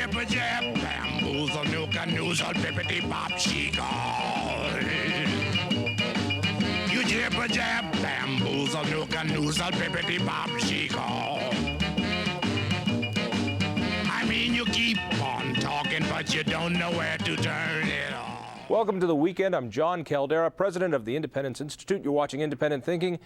jibber jab, bamboozle, nooka noozle, bippity bop, she-gall. You jibber jab, bamboozle, nooka noozle, bippity bop, she-gall. I mean, you keep on talking, but you don't know where to turn it off. Welcome to the weekend. I'm Jon Caldara, president of the Independence Institute. You're watching Independent Thinking.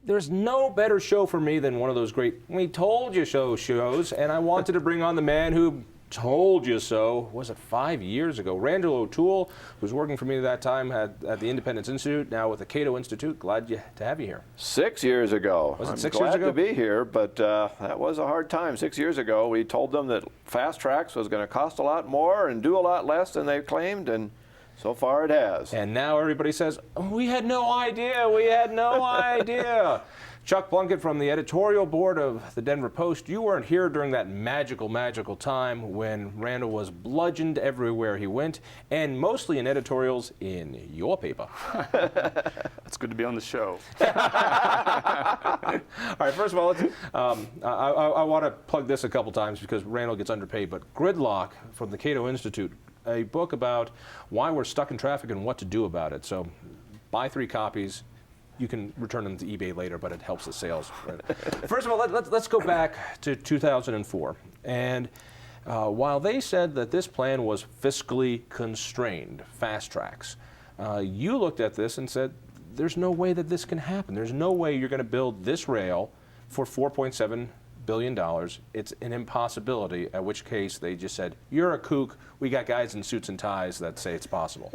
There's no better show for me than one of those great "We Told You So" shows, and I wanted to bring on the man who told you so. Was it 5 years ago? Randal O'Toole, who's working for me at that time at the Independence Institute, now with the Cato Institute. Glad to have you here. 6 years ago. Was it I'm 6 glad years ago? to be here, but that was a hard time. 6 years ago, we told them that fast tracks was going to cost a lot more and do a lot less than they claimed, and so far it has. And now everybody says, we had no idea, we had no idea. Chuck Plunkett from the editorial board of the Denver Post, you weren't here during that magical, magical time when Randal was bludgeoned everywhere he went, and mostly in editorials in your paper. It's good to be on the show. All right, first of all, I want to plug this a couple times because Randal gets underpaid, but Gridlock from the Cato Institute, a book about why we're stuck in traffic and what to do about it. So buy 3 copies. You can return them to eBay later, but it helps the sales. First of all, let's go back to 2004. And while they said that this plan was fiscally constrained, fast tracks, you looked at this and said, there's no way that this can happen. There's no way you're going to build this rail for $4.7 billion. It's an impossibility, at which case they just said, you're a kook. We got guys in suits and ties that say it's possible.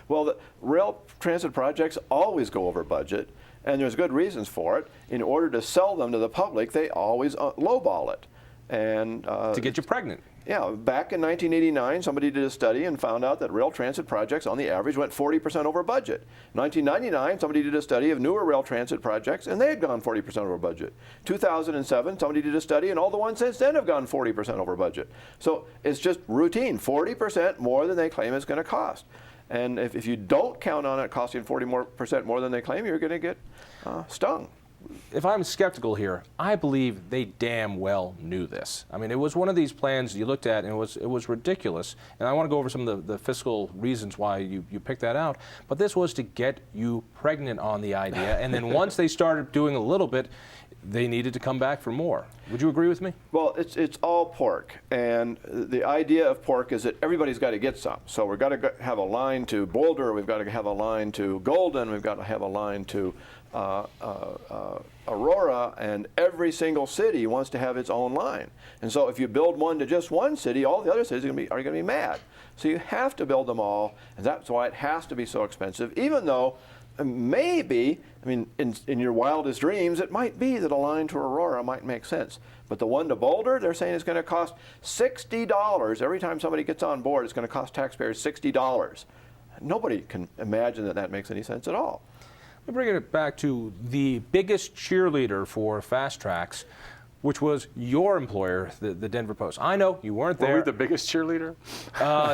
Well, the rail transit projects always go over budget, and there's good reasons for it. In order to sell them to the public, they always lowball it. And to get you pregnant. Yeah, back in 1989, somebody did a study and found out that rail transit projects on the average went 40% over budget. In 1999, somebody did a study of newer rail transit projects and they had gone 40% over budget. 2007, somebody did a study and all the ones since then have gone 40% over budget. So it's just routine, 40% more than they claim it's going to cost. And if you don't count on it costing 40% more than they claim, you're going to get stung. If I'm skeptical here, I believe they damn well knew this. I mean, it was one of these plans you looked at, and it was ridiculous. And I want to go over some of the fiscal reasons why you picked that out. But this was to get you pregnant on the idea. And then once they started doing a little bit, they needed to come back for more. Would you agree with me? Well, it's all pork. And the idea of pork is that everybody's got to get some. So we've got to have a line to Boulder, we've got to have a line to Golden, we've got to have a line to Aurora, and every single city wants to have its own line. And so if you build one to just one city, all the other cities are going to be mad. So you have to build them all, and that's why it has to be so expensive, even though maybe, I mean, in your wildest dreams, it might be that a line to Aurora might make sense. But the one to Boulder, they're saying it's going to cost $60. Every time somebody gets on board, it's going to cost taxpayers $60. Nobody can imagine that that makes any sense at all. Let me bring it back to the biggest cheerleader for fast tracks, which was your employer, the Denver Post. I know you weren't there. Were we the biggest cheerleader?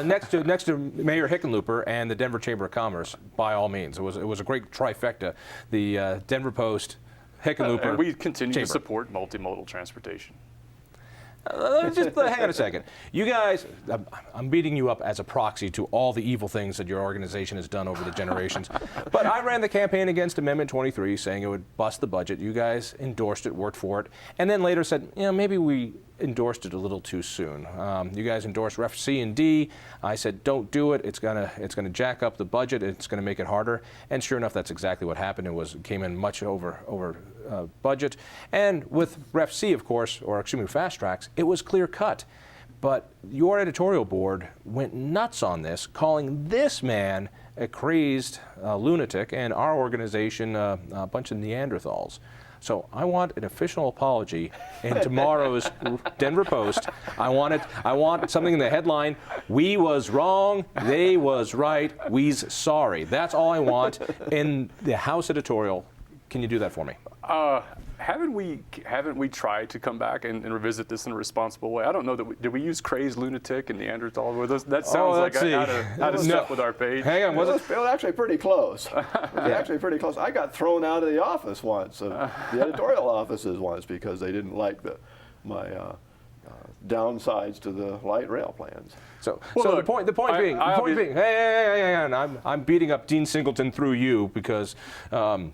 Next to Mayor Hickenlooper and the Denver Chamber of Commerce, by all means. It was a great trifecta. The Denver Post, Hickenlooper, and we continue Chamber. to support multimodal transportation. Just hang on a second. You guys, I'm beating you up as a proxy to all the evil things that your organization has done over the generations. But I ran the campaign against Amendment 23, saying it would bust the budget. You guys endorsed it, worked for it, and then later said, you know, maybe we endorsed it a little too soon. You guys endorsed Ref C and D. I said, don't do it. It's gonna jack up the budget. It's gonna make it harder. And sure enough, that's exactly what happened. It came in much over budget. And with Ref C, of course, or excuse me, Fast Tracks, it was clear cut. But your editorial board went nuts on this, calling this man a crazed lunatic and our organization a bunch of Neanderthals. So I want an official apology in tomorrow's Denver Post. I want something in the headline, we was wrong, they was right, we's sorry. That's all I want in the House editorial. Can you do that for me? Haven't we tried to come back and revisit this in a responsible way? I don't know that did we use crazed lunatic and Neanderthal? That sounds like out of step with our page. Hang on, it was actually pretty close. It was actually pretty close. I got thrown out of the office once, the editorial offices once, because they didn't like my downsides to the light rail plans. So, Well, so look, the point being, hey, I'm beating up Dean Singleton through you because you're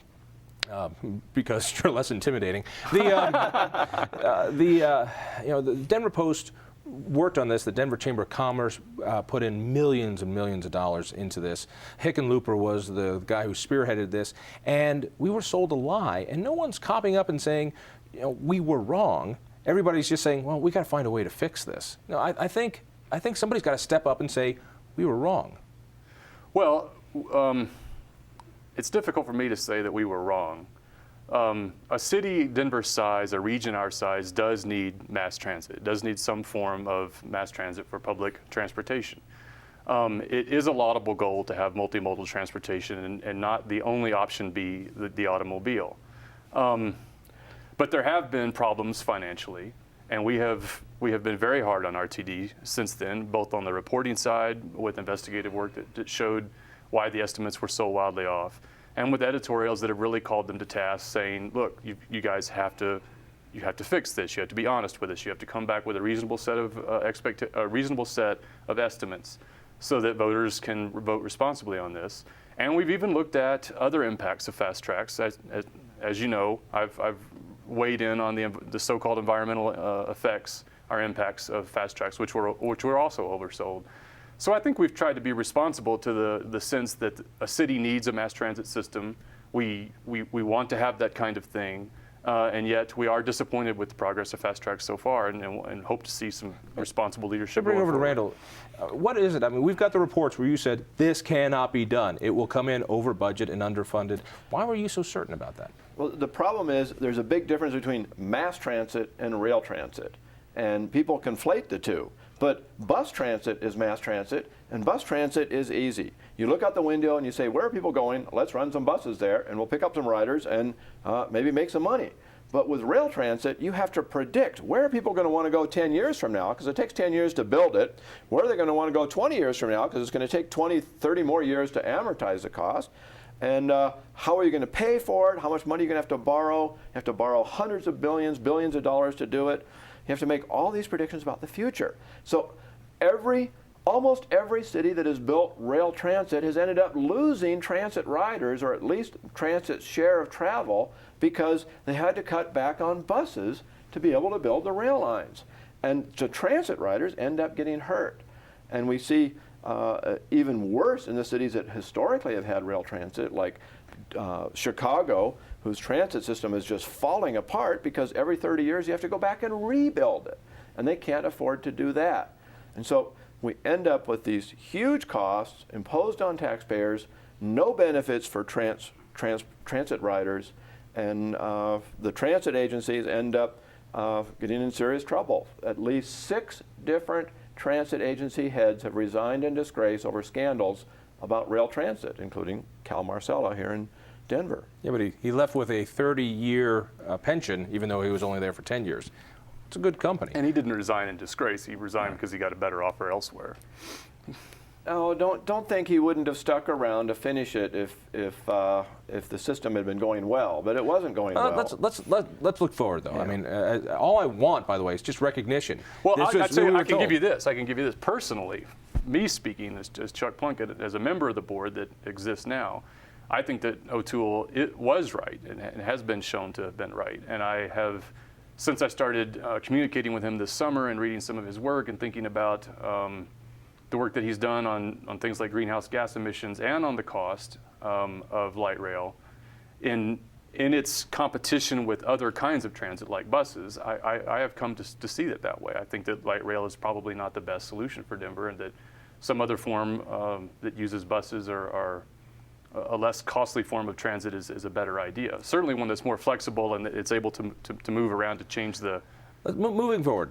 less intimidating. The Denver Post worked on this. The Denver Chamber of Commerce put in millions and millions of dollars into this. Hickenlooper was the guy who spearheaded this, and we were sold a lie. And no one's copping up and saying, we were wrong. Everybody's just saying, well, we got to find a way to fix this. No, I think somebody's got to step up and say, we were wrong. Well, it's difficult for me to say that we were wrong. A city Denver's size, a region our size, does need mass transit. It does need some form of mass transit for public transportation. It is a laudable goal to have multimodal transportation and not the only option be the automobile. But there have been problems financially, and we have been very hard on RTD since then, both on the reporting side with investigative work that showed why the estimates were so wildly off, and with editorials that have really called them to task, saying, look, you guys have to fix this. You have to be honest with us. You have to come back with a reasonable set of estimates so that voters can vote responsibly on this. And we've even looked at other impacts of fast tracks. As you know, I've weighed in on the so-called environmental effects, or impacts of fast tracks, which were also oversold. So I think we've tried to be responsible to the sense that a city needs a mass transit system. We want to have that kind of thing, and yet we are disappointed with the progress of fast tracks so far, and hope to see some responsible leadership. Bring over to forward. Randal. What is it? I mean, we've got the reports where you said this cannot be done. It will come in over budget and underfunded. Why were you so certain about that? Well, the problem is there's a big difference between mass transit and rail transit, and people conflate the two. But bus transit is mass transit, and bus transit is easy. You look out the window and you say, where are people going? Let's run some buses there, and we'll pick up some riders and maybe make some money. But with rail transit, you have to predict where are people going to want to go 10 years from now, because it takes 10 years to build it. Where are they going to want to go 20 years from now, because it's going to take 20, 30 more years to amortize the cost. And how are you going to pay for it? How much money are you going to have to borrow? You have to borrow hundreds of billions, billions of dollars to do it. You have to make all these predictions about the future. So almost every city that has built rail transit has ended up losing transit riders, or at least transit's share of travel, because they had to cut back on buses to be able to build the rail lines. And the transit riders end up getting hurt. And we see even worse in the cities that historically have had rail transit, like Chicago, whose transit system is just falling apart because every 30 years you have to go back and rebuild it. And they can't afford to do that. And so we end up with these huge costs imposed on taxpayers, no benefits for transit riders, and the transit agencies end up getting in serious trouble. At least 6 different transit agency heads have resigned in disgrace over scandals about rail transit, including Cal Marcella here in Denver. Yeah, but he left with a 30-year pension, even though he was only there for 10 years. It's a good company. And he didn't resign in disgrace. He resigned because he got a better offer elsewhere. Oh, don't think he wouldn't have stuck around to finish it if the system had been going well, but it wasn't going well. Let's look forward, though. Yeah. I mean, all I want, by the way, is just recognition. Well, I can give you this. I can give you this personally. Me speaking as Chuck Plunkett, as a member of the board that exists now, I think that O'Toole was right and has been shown to have been right. And I have, since I started communicating with him this summer and reading some of his work and thinking about the work that he's done on things like greenhouse gas emissions and on the cost of light rail, in its competition with other kinds of transit like buses, I have come to see it that way. I think that light rail is probably not the best solution for Denver, and that some other form that uses buses or a less costly form of transit is a better idea. Certainly one that's more flexible and it's able to move around to change the... Moving forward,